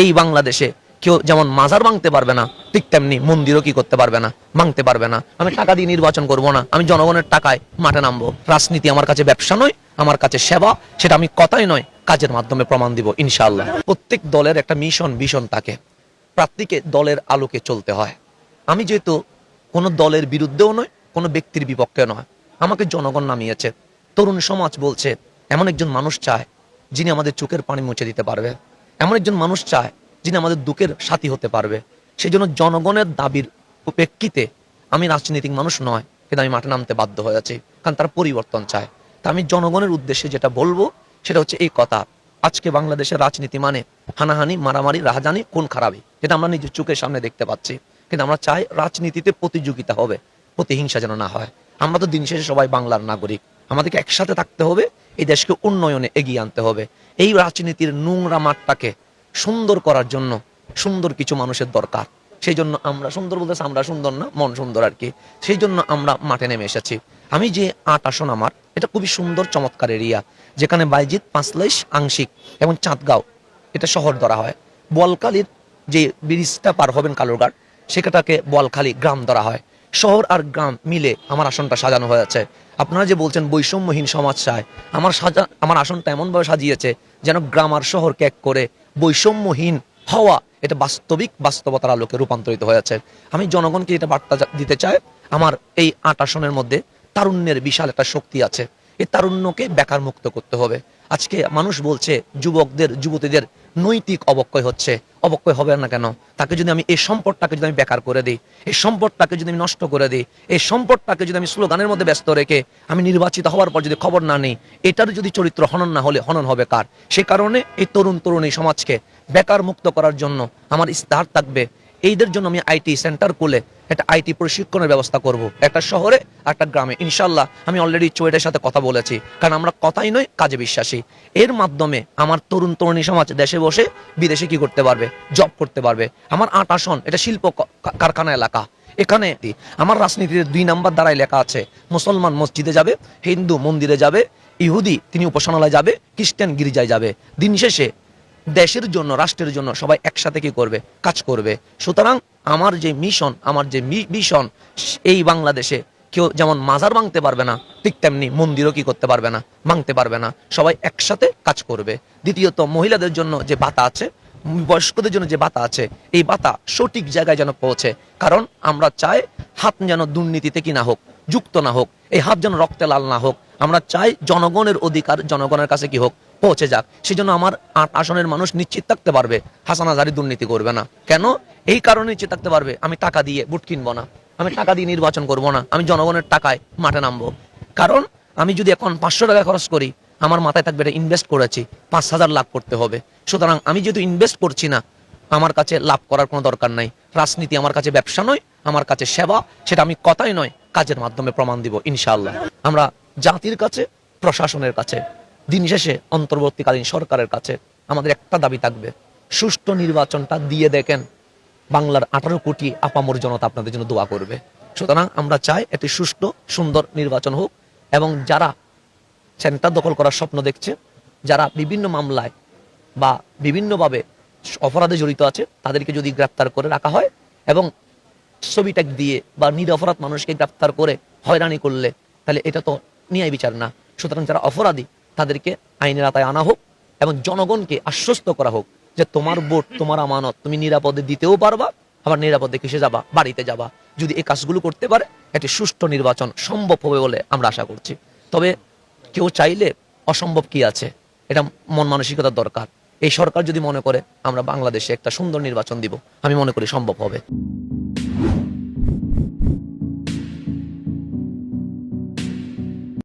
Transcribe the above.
এই বাংলাদেশে কেউ যেমন মাজার ভাঙতে পারবে না, ঠিক তেমনি মন্দিরও কি করতে পারবে না, ভাঙতে পারবে না। আমি টাকা দিয়ে নির্বাচন করব না, আমি জনগণের টাকায় মাঠে নামবো। রাজনীতি আমার কাছে ব্যবসা নয়, আমার কাছে সেবা। সেটা আমি কথাই নয়, কাজের মাধ্যমে প্রমাণ দিব ইনশাআল্লাহ। প্রত্যেক দলের একটা ভিশন থাকে। প্রার্থীকে দলের আলোকে চলতে হয়। আমি যেহেতু কোনো দলের বিরুদ্ধেও নয়, কোনো ব্যক্তির বিপক্ষে নয়, আমাকে জনগণ নামিয়েছে। তরুণ সমাজ বলছে এমন একজন মানুষ চায় যিনি আমাদের চোখের পানি মুছে দিতে পারবে, এমন একজন মানুষ চায় যিনি আমাদের দুঃখের সাথী হতে পারবে। সেই জন্য জনগণের দাবির প্রেক্ষিতে আমি রাজনৈতিক মানুষ নয়, কিন্তু আমি মাঠে নামতে বাধ্য হয়ে আছি, কারণ তারা পরিবর্তন চায়। তা আমি জনগণের উদ্দেশ্যে যেটা বলবো সেটা হচ্ছে এই কথা, আজকে বাংলাদেশের রাজনীতি মানে হানাহানি, মারামারি, রাহাজানি, খুন খারাপি, যেটা আমরা নিজের চোখের সামনে দেখতে পাচ্ছি। কিন্তু আমরা চাই রাজনীতিতে প্রতিযোগিতা হবে, প্রতিহিংসা যেন না হয়। আমরা তো দিন শেষে সবাই বাংলার নাগরিক, আমাদেরকে একসাথে থাকতে হবে, এই দেশকে উন্নয়নে এগিয়ে আনতে হবে। এই রাজনীতির নোংরা মাঠটাকে সুন্দর করার জন্য সুন্দর কিছু মানুষের দরকার। সেই জন্য আমরা সুন্দর বলতেছি, আমরা সুন্দর না, মন সুন্দর আর কি। সেই জন্য আমরা মাঠে নেমে এসেছি। আমি যে ৮ আসন আমার, এটা খুবই সুন্দর চমৎকার এরিয়া, যেখানে বাইজিৎ, পাঁচলাইশ, আংশিক এবং চাঁদগাঁও এটা শহর ধরা হয়। বোয়ালখালীর যে ব্রিজটা পার হবেন কালুরঘাট, সেটাকে বোয়ালখালী গ্রাম ধরা হয়। শহর আর গ্রাম মিলে আমার আসনটা সাজানো হয়েছে। আপনারা যে বলছেন বৈষম্যহীন সমাজ চায়, আমার আসনটা এমনভাবে সাজিয়েছে যেন গ্রাম আর শহরকে এক করে বৈষম্যহীন হওয়া এটা বাস্তবতার আলোকে রূপান্তরিত হয়েছে। আমি জনগণকে এটা বার্তা দিতে চাই, আমার এই ৮ আসনের মধ্যে তারুণ্যের বিশাল একটা শক্তি আছে। এই তারুণ্যকে বেকার মুক্ত করতে হবে। আজকে মানুষ বলছে যুবকদের, যুবতীদের নৈতিক অবক্ষয় হচ্ছে। অবক্ষয় হবে না কেন? তাকে যদি আমি এই সম্পদটাকে যদি আমি বেকার করে দিই, এই সম্পদটাকে যদি আমি নষ্ট করে দিই, এই সম্পদটাকে যদি আমি স্লোগানের মধ্যে ব্যস্ত রেখে আমি নির্বাচিত হওয়ার পর যদি খবর না নিই, এটার যদি চরিত্র হনন না হলে হনন হবে কার? সে কারণে এই তরুণী সমাজকে বেকার মুক্ত করার জন্য আমার ইস্তাহার থাকবে। এইদের জন্য আমি আইটি সেন্টার খুলে একটা আইটি প্রশিক্ষণের ব্যবস্থা করব, একটা শহরে একটা গ্রামে ইনশাল্লাহ। আমি অলরেডি চুয়েটের সাথে কথা বলেছি, কারণ আমরা কথাই নয় কাজে বিশ্বাসী। এর মাধ্যমে আমার তরুণী সমাজ দেশে বসে বিদেশে কি করতে পারবে, জব করতে পারবে। আমার ৮ আসন এটা শিল্প কারখানা এলাকা। এখানে আমার রাজনীতিতে ২ নাম্বার দ্বারাই লেখা আছে, মুসলমান মসজিদে যাবে, হিন্দু মন্দিরে যাবে, ইহুদি তিনি উপাসনালয়ে যাবে, খ্রিস্টান গির্জায় যাবে। দিন শেষে দেশের জন্য, রাষ্ট্রের জন্য সবাই একসাথে কি করবে, কাজ করবে। সুতরাং আমার যে মিশন, আমার যে ভিশন, এই বাংলাদেশে কেউ যেমন মাজার ভাঙতে পারবে না, ঠিক তেমনি মন্দিরও কি করতে পারবে না, ভাঙতে পারবে না। সবাই একসাথে কাজ করবে। দ্বিতীয়ত, মহিলাদের জন্য যে ভাতা আছে, বয়স্কদের জন্য যে ভাতা আছে, এই ভাতা সঠিক জায়গায় যেন পৌঁছে। কারণ আমরা চাই হাত যেন দুর্নীতিতে কি না হোক, যুক্ত না হোক, এই হাত যেন রক্তে লাল না হোক। আমরা চাই জনগণের অধিকার জনগণের কাছে কি হোক, পৌঁছে যাক। সেই জন্য আমার ৮ আসনের মানুষ নিশ্চিত থাকতে পারবে হাসান হাজারী দুর্নীতি করবে না। কেন? এই কারণে নিশ্চিত থাকতে পারবে, আমি টাকা দিয়ে ভোট কিনবো না, আমি টাকা দিয়ে নির্বাচন করব না, আমি জনগণের টাকায় মাঠে নামবো। কারণ আমি যদি এখন ৫০০ টাকা খরচ করি, আমার মাথায় থাকবে এটা ইনভেস্ট করেছি, ৫,০০০ লাভ করতে হবে। সুতরাং আমি যেহেতু ইনভেস্ট করছি না, আমার কাছে লাভ করার কোনো দরকার নাই। রাজনীতি আমার কাছে ব্যবসা নয়, আমার কাছে সেবা। সেটা আমি কথাই নয়, কাজের মাধ্যমে প্রমাণ দিব ইনশাআল্লাহ। আমরা জাতির কাছে, প্রশাসনের কাছে, দিন শেষে অন্তর্বর্তীকালীন সরকারের কাছে আমাদের একটা দাবি থাকবে, সুষ্ঠু নির্বাচনটা দিয়ে দেখেন, বাংলার 18 কোটি আপামর জনতা আপনাদের জন্য দোয়া করবে। সুতরাং আমরা চাই একটি সুষ্ঠু সুন্দর নির্বাচন হোক, এবং যারা সেন্টার দখল করার স্বপ্ন দেখছে, যারা বিভিন্ন মামলায় বা বিভিন্নভাবে অপরাধে জড়িত আছে, তাদেরকে যদি গ্রেপ্তার করে রাখা হয় এবং ছবি ট্যাগ দিয়ে বা নিরপরাধ মানুষকে গ্রেপ্তার করে হয়রানি করলে, তাহলে এটা তো ন্যায় বিচার না। সুতরাং যারা অপরাধী তাদেরকে আইনের আওতায় আনা হোক, এবং জনগণকে আশ্বস্ত করা হোক যে তোমার ভোট, তোমার আমানত, তুমি নিরাপদে দিতেও পারবা, আবার নিরাপদে কিসে যাবা, বাড়িতে যাবা। যদি এই কাজগুলো করতে পারে, একটি সুষ্ঠু নির্বাচন সম্ভব হবে বলে আমরা আশা করছি। তবে কেউ চাইলে অসম্ভব কি আছে, এটা মন মানসিকতার দরকার। এই সরকার যদি মনে করে আমরা বাংলাদেশে একটা সুন্দর নির্বাচন দিব, আমি মনে করি সম্ভব হবে।